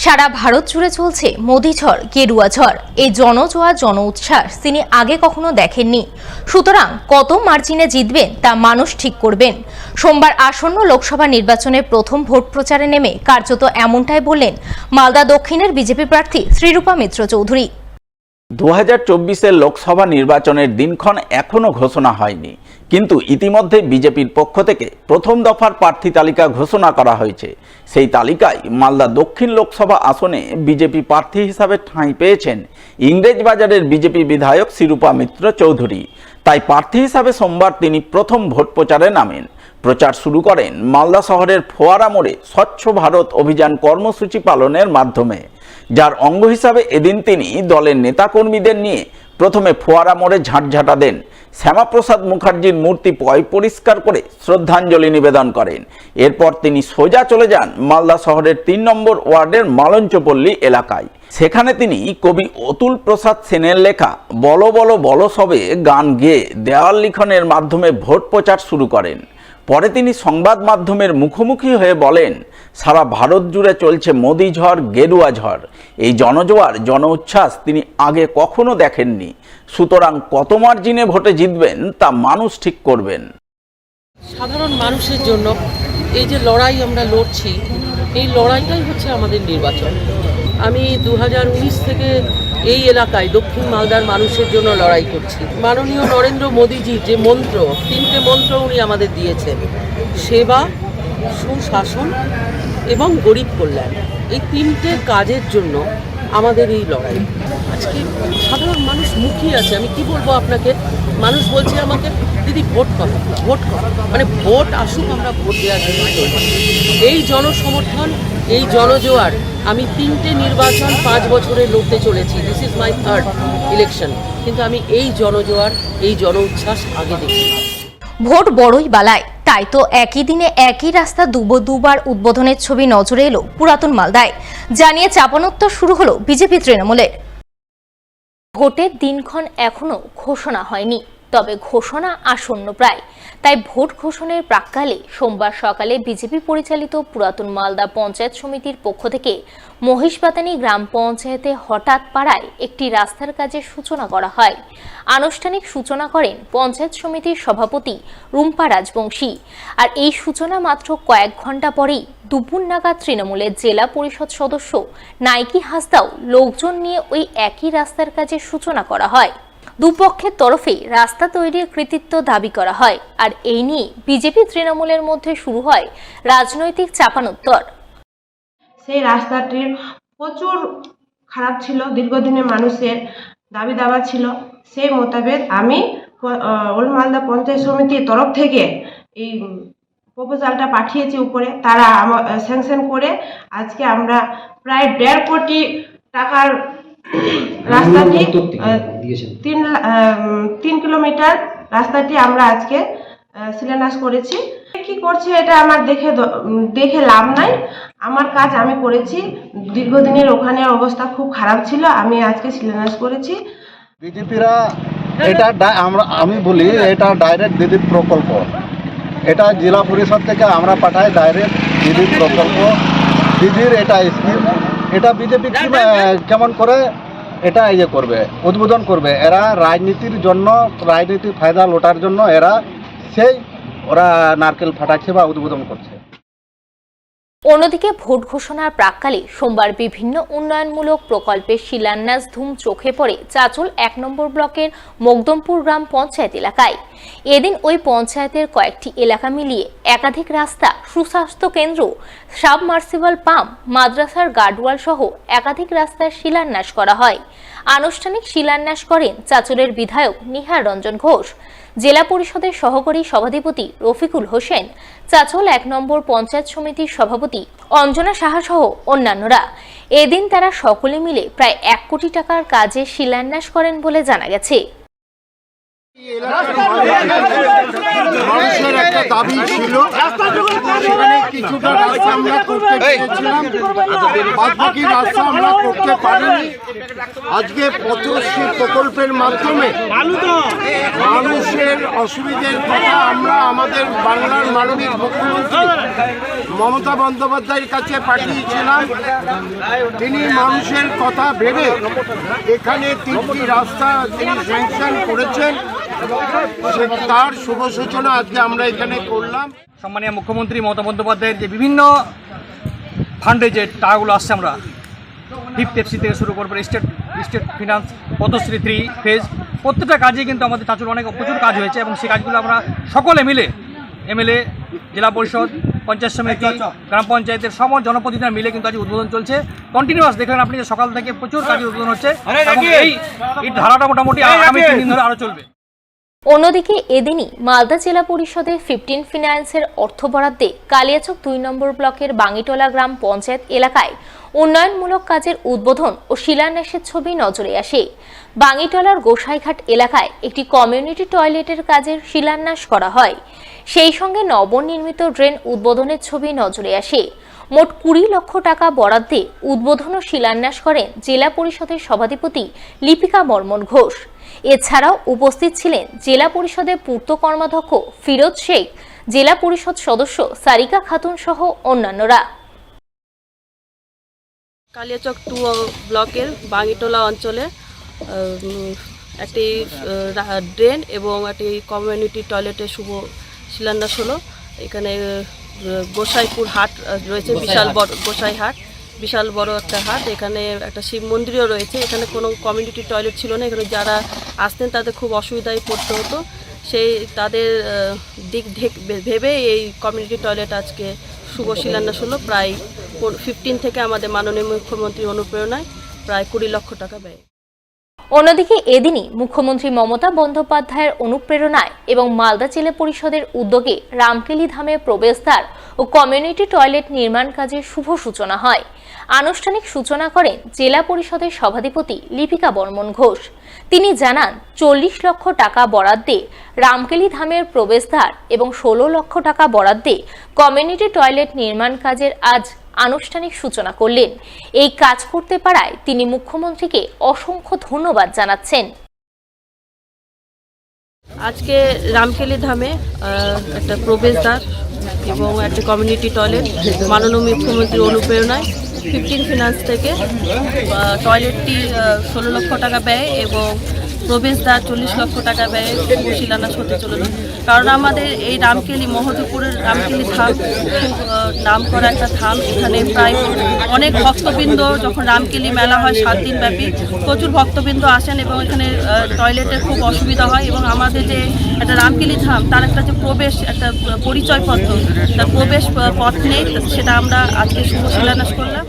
সারা ভারত জুড়ে চলছে মোদি ঝড় গেরুয়া ঝড়। এই জনজোয়ার জন উচ্ছ্বাস তিনি আগে কখনো দেখেননি। সুতরাং কত মার্জিনে জিতবেন তা মানুষ ঠিক করবেন। সোমবার আসন্ন লোকসভা নির্বাচনের প্রথম ভোট প্রচারে নেমে কার্যত এমনটাই বললেন মালদা দক্ষিণের বিজেপি প্রার্থী শ্রীরূপা মিত্র চৌধুরী। 2024-এর লোকসভা নির্বাচনের দিনক্ষণ এখনো ঘোষণা হয়নি, কিন্তু ইতিমধ্যে বিজেপির পক্ষ থেকে প্রথম দফার প্রার্থী তালিকা ঘোষণা করা হয়েছে। সেই তালিকায় মালদা দক্ষিণ লোকসভা আসনে বিজেপি প্রার্থী হিসাবে ঠাঁই পেয়েছেন ইংরেজবাজারের বিজেপি বিধায়ক শ্রীরূপা মিত্র চৌধুরী। তাই প্রার্থী হিসাবে সোমবার তিনি প্রথম ভোট প্রচারে নামেন। প্রচার শুরু করেন মালদা শহরের ফোয়ারা মোড়ে স্বচ্ছ ভারত অভিযান কর্মসূচি পালনের মাধ্যমে, যার অঙ্গ হিসাবে এদিন তিনি দলের নেতাকর্মীদের নিয়ে প্রথমে ফোয়ারা মোড়ে ঝাঁটঝাঁটা দেন। শ্যামাপ্রসাদ মুখার্জির মূর্তি পরিষ্কার করে শ্রদ্ধাঞ্জলি নিবেদন করেন। এরপর তিনি সোজা চলে যান মালদা শহরের 3 নম্বর ওয়ার্ডের মালঞ্চপল্লী এলাকায়। সেখানে তিনি কবি অতুল প্রসাদ সেনের লেখা বলো বলো বলো সবে গান গেয়ে দেওয়াল লিখনের মাধ্যমে ভোট প্রচার শুরু করেন। পরে তিনি সংবাদ মাধ্যমের মুখোমুখি হয়ে বলেন, সারা ভারত জুড়ে চলছে মোদি ঝড় গেরুয়া ঝড়। এই জনজোয়ার জন উচ্ছ্বাস তিনি আগে কখনো দেখেননি। সুতরাং কত মার্জিনে ভোটে জিতবেন তা মানুষ ঠিক করবেন। সাধারণ মানুষের জন্য এই যে লড়াই আমরা লড়ছি, এই লড়াইটাই হচ্ছে আমাদের নির্বাচন। আমি 2019 থেকে এই এলাকায় দক্ষিণ মালদার মানুষের জন্য লড়াই করছি। মাননীয় নরেন্দ্র মোদীজির যে মন্ত্র, 3টে মন্ত্র উনি আমাদের দিয়েছেন, সেবা, সুশাসন এবং গরিব কল্যাণ, এই 3টে কাজের জন্য আমাদের এই লড়াই। আজকে সাধারণ মানুষ মুখিয়ে আছে। আমি কি বলবো আপনাকে, মানুষ বলছে আমাকে, দিদি ভোট কর, ভোট কর, মানে ভোট আসুক, আমরা ভোট দেওয়ার জন্য চলছি। এই জনসমর্থন, এই জনজোয়ার, আমি 3টে নির্বাচন 5 বছরে লড়তে চলেছি। This is my 3rd election, কিন্তু আমি এই জনজোয়ার, এই জন উচ্ছ্বাস আগে দেখি। ভোট বড়ই বালায়, তাই তো একই দিনে একই রাস্তা দুবার উদ্বোধনের ছবি নজরে এলো পুরাতন মালদায়। জানিয়ে চাপানোত্তর শুরু হলো বিজেপি তৃণমূলের। ভোটের দিনক্ষণ এখনো ঘোষণা হয়নি, তবে ঘোষণা আসন্ন প্রায়। তাই ভোট ঘোষণার প্রাক্কালে সোমবার সকালে বিজেপি পরিচালিত পুরাতন মালদা পঞ্চায়েত সমিতির পক্ষ থেকে মহিষবাতানি গ্রাম পঞ্চায়েতে হঠাৎ পাড়ায় একটি রাস্তার কাজের সূচনা করা হয়। আনুষ্ঠানিক সূচনা করেন পঞ্চায়েত সমিতির সভাপতি রুম্পা রাজবংশী। আর এই সূচনা মাত্র কয়েক ঘন্টা পরেই দুপুর নাগাদ তৃণমূলের জেলা পরিষদ সদস্য নাইকি হাসদাও লোকজন নিয়ে ওই একই রাস্তার কাজের সূচনা করা হয়। দুপক্ষের তরফে রাস্তা তৈরির কৃতিত্ব দাবি করা হয়। আর এই নিয়ে বিজেপি তৃণমূলের মধ্যে শুরু হয় রাজনৈতিক চাপানোত্তর। সেই রাস্তাটি প্রচুর খারাপ ছিল, দীর্ঘদিনের মানুষের দাবি দাবা ছিল। সেই মোতাবেক আমি ওল্ড মালদা পঞ্চায়েত সমিতির তরফ থেকে এই প্রপোজালটা পাঠিয়েছি উপরে, তারা স্যাংশন করে আজকে আমরা প্রায় 1.5 কোটি টাকার রাস্তাটি 3 কিলোমিটার রাস্তাটি আমরা আজকে শিলান্যাস করেছি। কি করছে এটা আমার দেখে লাভ নাই, আমার কাজ আমি করেছি। দীর্ঘদিনের ওখানে অবস্থা খুব খারাপ ছিল, আমি আজকে শিলান্যাস করেছি। বিজেপিরা এটা আমি বলি এটা ডাইরেক্ট দিদির প্রকল্প, এটা জেলা পরিষদ থেকে আমরা পাঠাই ডাইরেক্ট দিদির প্রকল্প। দিদির এটা স্কিম, এটা বিজেপি কেমন করে এটা করবে, উদ্বোধন করবে। এরা রাজনীতির জন্য, রাজনীতির ফায়দা লোটার জন্য এরা ওরা নারকেল ফাটাচ্ছে বা উদ্বোধন করছে। অন্যদিকে ভোট ঘোষণার প্রাক্কালে সোমবার বিভিন্ন উন্নয়নমূলক প্রকল্পের শিলান্যাস ধুম চোখে পড়ে চাচল 1 নম্বর ব্লকের মকদমপুর গ্রাম পঞ্চায়েত এলাকায়। এদিন ওই পঞ্চায়েতের কয়েকটি এলাকা মিলিয়ে একাধিক রাস্তা, সুস্বাস্থ্য কেন্দ্র, সাবমার্সিবল পাম্প, মাদ্রাসার গার্ডওয়াল সহ একাধিক রাস্তার শিলান্যাস করা হয়। আনুষ্ঠানিক শিলান্যাস করেন চাচলের বিধায়ক নিহার রঞ্জন ঘোষ, জেলা পরিষদের সহকারী সভাধিপতি রফিকুল হোসেন, চাচল 1 নম্বর পঞ্চায়েত সমিতির সভাপতি অঞ্জনা সাহা সহ অন্যান্যরা। এদিন তারা সকলে মিলে প্রায় 1 কোটি টাকার কাজে শিলান্যাস করেন বলে জানা গেছে। মানুষের একটা দাবি ছিল, সেখানে কিছুটা রাস্তা আমরা করতে পেরেছিলাম, বাদবাকি রাস্তা আমরা করতে পারিনি। আজকে পথশ্রী প্রকল্পের মাধ্যমে মানুষের অসুবিধের কথা আমরা আমাদের বাংলার মাননীয় মুখ্যমন্ত্রী মমতা বন্দ্যোপাধ্যায়ের কাছে পাঠিয়েছিলাম। তিনি মানুষের কথা ভেবে এখানে 3টি রাস্তা তিনি স্যাংশন করেছেন, তার শুভ সূচনা আজকে আমরা এখানে করলাম। সম্মানীয় মুখ্যমন্ত্রী মমতা বন্দ্যোপাধ্যায়ের যে বিভিন্ন ফান্ডে যে টাকাগুলো আসছে, আমরা ফিফথ এফসি থেকে শুরু করবো স্টেট ফিনান্স, পথশ্রী 3 ফেজ, প্রত্যেকটা কাজে কিন্তু আমাদের চাঁচুর প্রচুর কাজ হয়েছে এবং সেই কাজগুলো আমরা সকলে মিলে এমএলএ, জেলা পরিষদ, পঞ্চায়েত সমিতি, গ্রাম পঞ্চায়েতের সব জনপ্রতিনিধিরা মিলে কিন্তু আজ উদ্বোধন চলছে। কন্টিনিউয়াস দেখলেন আপনি যে সকাল থেকে প্রচুর কাজ উদ্বোধন হচ্ছে এবং এই ধারাটা মোটামুটি আগামী 3 দিন ধরে আরও চলবে। অন্যদিকে এদিনই মালদা জেলা পরিষদের 15 ফিন্যান্সের অর্থ বরাদ্দে কালিয়াচক 2 নম্বর ব্লকের বাঙ্গিটোলা গ্রাম পঞ্চায়েত এলাকায় উন্নয়নমূলক কাজের উদ্বোধন ও শিলান্যাসের ছবি নজরে আসে। বাঙ্গিটোলার গোসাইঘাট এলাকায় একটি কমিউনিটি টয়লেটের কাজের শিলান্যাস করা হয়। সেই সঙ্গে নবনির্মিত ড্রেন উদ্বোধনের ছবি নজরে আসে। মোট 20 লক্ষ টাকা বরাদ্দে উদ্বোধন ও শিলান্যাস করেন জেলা পরিষদের সভাধিপতি লিপিকা বর্মন ঘোষ। এছাড়াও উপস্থিত ছিলেন জেলা পরিষদের পূর্ত কর্মাধ্যক্ষ ফিরোজ শেখ, জেলা পরিষদ সদস্য সারিকা খাতুন সহ অন্যান্যরা। কালিয়াচক 2 ব্লকের বাঙ্গিটোলা অঞ্চলে একটি ড্রেন এবং একটি কমিউনিটি টয়লেটের শুভ শিলান্যাস হলো। এখানে গোসাইপুর হাট রয়েছে, বিশাল বড় গোসাই হাট, বিশাল বড় একটা হাট। এখানে একটা শিব মন্দিরও রয়েছে। এখানে কোনো কমিউনিটি টয়লেট ছিল না। এখানে যারা আসতেন তাদের খুব অসুবিধায় পড়তে হতো। তাদের দিক ভেবে এই কমিউনিটি টয়লেট আজকে শুভ শিলান্যাস হলো। প্রায় 15 থেকে আমাদের মাননীয় মুখ্যমন্ত্রীর অনুপ্রেরণায় প্রায় 20 লক্ষ টাকা ব্যয়। অন্যদিকে এদিনই মুখ্যমন্ত্রী মমতা বন্দ্যোপাধ্যায়ের অনুপ্রেরণায় এবং মালদা জেলা পরিষদের উদ্যোগে রামকেলি ধামের প্রবেশদ্বার ও কমিউনিটি টয়লেট নির্মাণ কাজের শুভ সূচনা হয়। আনুষ্ঠানিক সূচনা করেন জেলা পরিষদের সভাধিপতি লিপিকা বর্মন ঘোষ। তিনি জানান 40 লক্ষ টাকা বরাদ্দে রামকেলি ধামের প্রবেশদ্বার এবং 16 লক্ষ টাকা বরাদ্দে কমিউনিটি টয়লেট নির্মাণ কাজের আজ আনুষ্ঠানিক সূচনা করলেন। এই কাজ করতে পারায় তিনি মুখ্যমন্ত্রীকে অসংখ্য ধন্যবাদ জানাচ্ছেন। আজকে রামকেলি ধামে একটা প্রবেশদ্বার এবং একটা কমিউনিটি টয়লেট মাননীয় মুখ্যমন্ত্রীর অনুপ্রেরণায় 15 ফিন্যান্স থেকে টয়লেটটি 16 লক্ষ টাকা ব্যয় এবং প্রবেশদ্বার 40 লক্ষ টাকা ব্যয়ে শিলান্যাস হতে চলল। কারণ আমাদের এই রামকেলি মহদেবপুরের রামকেলি ধাম খুব নাম করা একটা ধাম। এখানে প্রায় অনেক ভক্তবৃন্দ, যখন রামকেলি মেলা হয় 7 দিন ব্যাপী, প্রচুর ভক্তবৃন্দ আসেন এবং এখানে টয়লেটের খুব অসুবিধা হয় এবং আমাদের যে একটা রামকেলি ধাম তার একটা যে প্রবেশ, একটা পরিচয়পত্র, তার প্রবেশ পথ নেই, সেটা আমরা আজকে শুভ শিলান্যাস করলাম।